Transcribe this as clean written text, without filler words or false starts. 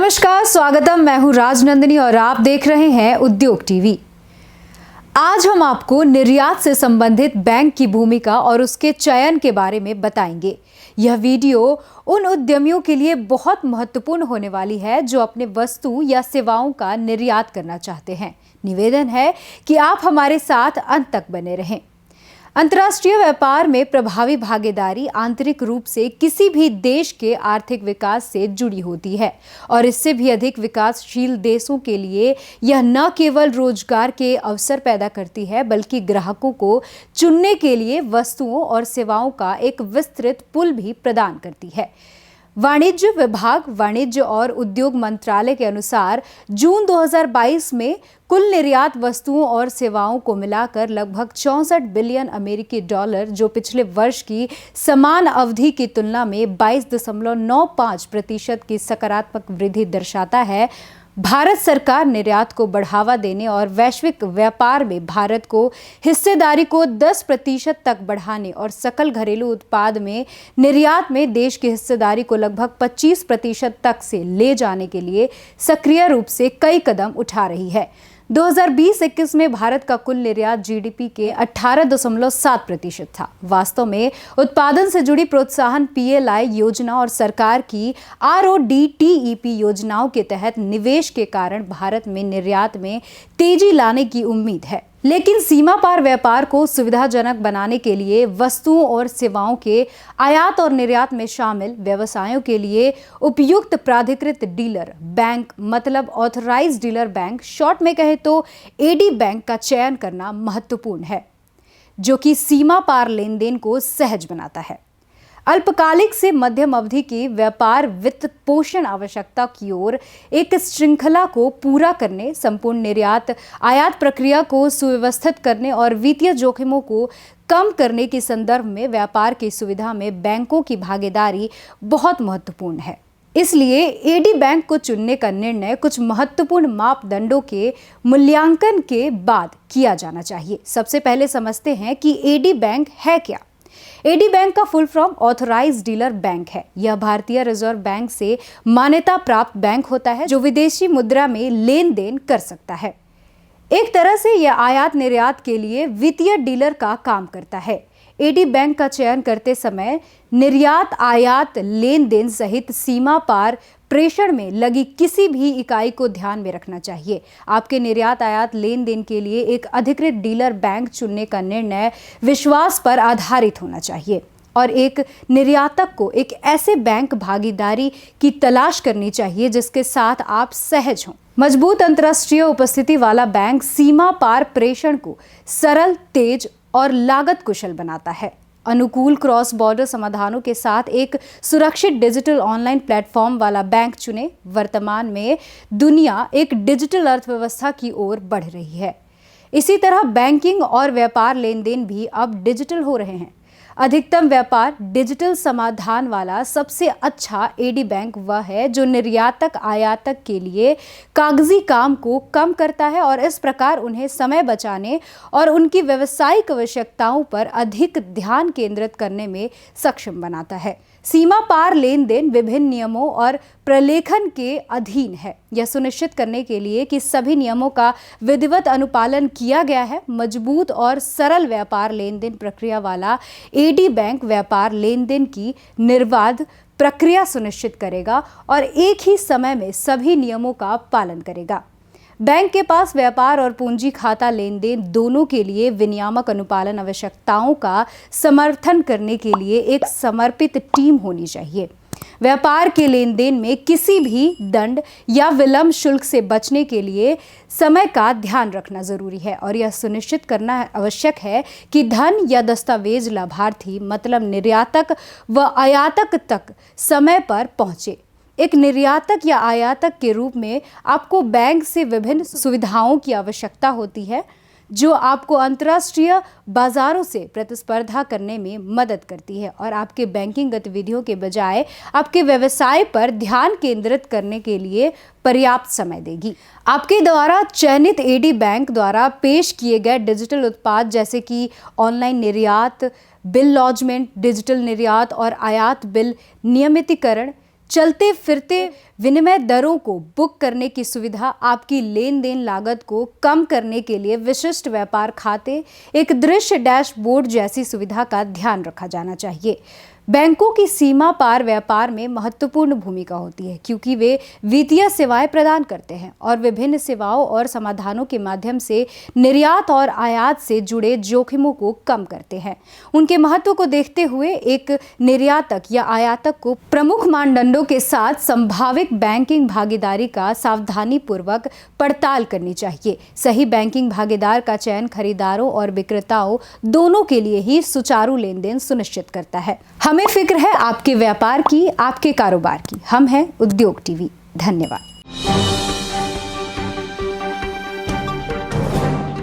नमस्कार, स्वागतम। मैं हूं राजनंदिनी और आप देख रहे हैं उद्योग टीवी। आज हम आपको निर्यात से संबंधित बैंक की भूमिका और उसके चयन के बारे में बताएंगे। यह वीडियो उन उद्यमियों के लिए बहुत महत्वपूर्ण होने वाली है जो अपने वस्तु या सेवाओं का निर्यात करना चाहते हैं। निवेदन है कि आप हमारे साथ अंत तक बने रहें। अंतर्राष्ट्रीय व्यापार में प्रभावी भागीदारी आंतरिक रूप से किसी भी देश के आर्थिक विकास से जुड़ी होती है और इससे भी अधिक विकासशील देशों के लिए यह न केवल रोजगार के अवसर पैदा करती है बल्कि ग्राहकों को चुनने के लिए वस्तुओं और सेवाओं का एक विस्तृत पूल भी प्रदान करती है। वाणिज्य विभाग, वाणिज्य और उद्योग मंत्रालय के अनुसार जून 2022 में कुल निर्यात वस्तुओं और सेवाओं को मिलाकर लगभग 64 बिलियन अमेरिकी डॉलर, जो पिछले वर्ष की समान अवधि की तुलना में 22.95% की सकारात्मक वृद्धि दर्शाता है। भारत सरकार निर्यात को बढ़ावा देने और वैश्विक व्यापार में भारत को हिस्सेदारी को 10% तक बढ़ाने और सकल घरेलू उत्पाद में निर्यात में देश की हिस्सेदारी को लगभग 25% तक से ले जाने के लिए सक्रिय रूप से कई कदम उठा रही है। 2020-21 में भारत का कुल निर्यात जीडीपी के 18.7% था। वास्तव में उत्पादन से जुड़ी प्रोत्साहन पीएलआई योजना और सरकार की आरओडीटीईपी योजनाओं के तहत निवेश के कारण भारत में निर्यात में तेजी लाने की उम्मीद है। लेकिन सीमा पार व्यापार को सुविधाजनक बनाने के लिए वस्तुओं और सेवाओं के आयात और निर्यात में शामिल व्यवसायों के लिए उपयुक्त प्राधिकृत डीलर बैंक, मतलब ऑथराइज्ड डीलर बैंक, शॉर्ट में कहे तो एडी बैंक का चयन करना महत्वपूर्ण है, जो कि सीमा पार लेन देन को सहज बनाता है। अल्पकालिक से मध्यम अवधि की व्यापार वित्त पोषण आवश्यकता की ओर एक श्रृंखला को पूरा करने, संपूर्ण निर्यात आयात प्रक्रिया को सुव्यवस्थित करने और वित्तीय जोखिमों को कम करने के संदर्भ में व्यापार की सुविधा में बैंकों की भागीदारी बहुत महत्वपूर्ण है। इसलिए एडी बैंक को चुनने का निर्णय कुछ महत्वपूर्ण मापदंडों के मूल्यांकन के बाद किया जाना चाहिए। सबसे पहले समझते हैं कि एडी बैंक है क्या। एडी बैंक का full form authorised dealer bank है। यह भारतीय रिजर्व बैंक से मान्यता प्राप्त बैंक होता है जो विदेशी मुद्रा में लेन देन कर सकता है। एक तरह से यह आयात निर्यात के लिए वित्तीय डीलर का काम करता है। एडी बैंक का चयन करते समय निर्यात आयात लेन देन सहित सीमा पार प्रेषण में लगी किसी भी इकाई को ध्यान में रखना चाहिए। आपके निर्यात आयात लेन देन के लिए एक अधिकृत डीलर बैंक चुनने का निर्णय विश्वास पर आधारित होना चाहिए और एक निर्यातक को एक ऐसे बैंक भागीदारी की तलाश करनी चाहिए जिसके साथ आप सहज हों। मजबूत अंतर्राष्ट्रीय उपस्थिति वाला बैंक सीमा पार प्रेषण को सरल, तेज और लागत कुशल बनाता है। अनुकूल क्रॉस बॉर्डर समाधानों के साथ एक सुरक्षित डिजिटल ऑनलाइन प्लेटफॉर्म वाला बैंक चुने। वर्तमान में दुनिया एक डिजिटल अर्थव्यवस्था की ओर बढ़ रही है। इसी तरह बैंकिंग और व्यापार लेन देन भी अब डिजिटल हो रहे हैं। अधिकतम व्यापार डिजिटल समाधान वाला सबसे अच्छा एडी बैंक वह है जो निर्यातक आयातक के लिए कागजी काम को कम करता है और इस प्रकार उन्हें समय बचाने और उनकी व्यावसायिक आवश्यकताओं पर अधिक ध्यान केंद्रित करने में सक्षम बनाता है। सीमा पार लेन देन विभिन्न नियमों और प्रलेखन के अधीन है। यह सुनिश्चित करने के लिए कि सभी नियमों का विधिवत अनुपालन किया गया है। मजबूत और सरल व्यापार लेन देन प्रक्रिया वाला एडी बैंक व्यापार लेन देन की निर्बाध प्रक्रिया सुनिश्चित करेगा और एक ही समय में सभी नियमों का पालन करेगा। बैंक के पास व्यापार और पूंजी खाता लेन देन दोनों के लिए विनियामक अनुपालन आवश्यकताओं का समर्थन करने के लिए एक समर्पित टीम होनी चाहिए। व्यापार के लेन देन में किसी भी दंड या विलंब शुल्क से बचने के लिए समय का ध्यान रखना जरूरी है और यह सुनिश्चित करना आवश्यक है कि धन या दस्तावेज लाभार्थी, मतलब निर्यातक व आयातक तक समय पर पहुंचे। एक निर्यातक या आयातक के रूप में आपको बैंक से विभिन्न सुविधाओं की आवश्यकता होती है जो आपको अंतर्राष्ट्रीय बाजारों से प्रतिस्पर्धा करने में मदद करती है और आपके बैंकिंग गतिविधियों के बजाय आपके व्यवसाय पर ध्यान केंद्रित करने के लिए पर्याप्त समय देगी। आपके द्वारा चयनित एडी बैंक द्वारा पेश किए गए डिजिटल उत्पाद जैसे कि ऑनलाइन निर्यात, बिल लॉजमेंट, डिजिटल निर्यात और आयात बिल नियमितीकरण, चलते फिरते विनिमय दरों को बुक करने की सुविधा, आपकी लेन देन लागत को कम करने के लिए विशिष्ट व्यापार खाते, एक दृश्य डैशबोर्ड जैसी सुविधा का ध्यान रखा जाना चाहिए। बैंकों की सीमा पार व्यापार में महत्वपूर्ण भूमिका होती है क्योंकि वे वित्तीय सेवाएं प्रदान करते हैं और विभिन्न सेवाओं और समाधानों के माध्यम से निर्यात और आयात से जुड़े जोखिमों को कम करते हैं। उनके महत्व को देखते हुए एक निर्यातक या आयातक को प्रमुख मानदंडों के साथ संभावित बैंकिंग भागीदारी का सावधानीपूर्वक पड़ताल करनी चाहिए। सही बैंकिंग भागीदार का चयन खरीदारों और विक्रेताओं दोनों के लिए ही सुचारू लेन देन सुनिश्चित करता है। हमें फिक्र है आपके व्यापार की, आपके कारोबार की। हम हैं उद्योग टीवी। धन्यवाद।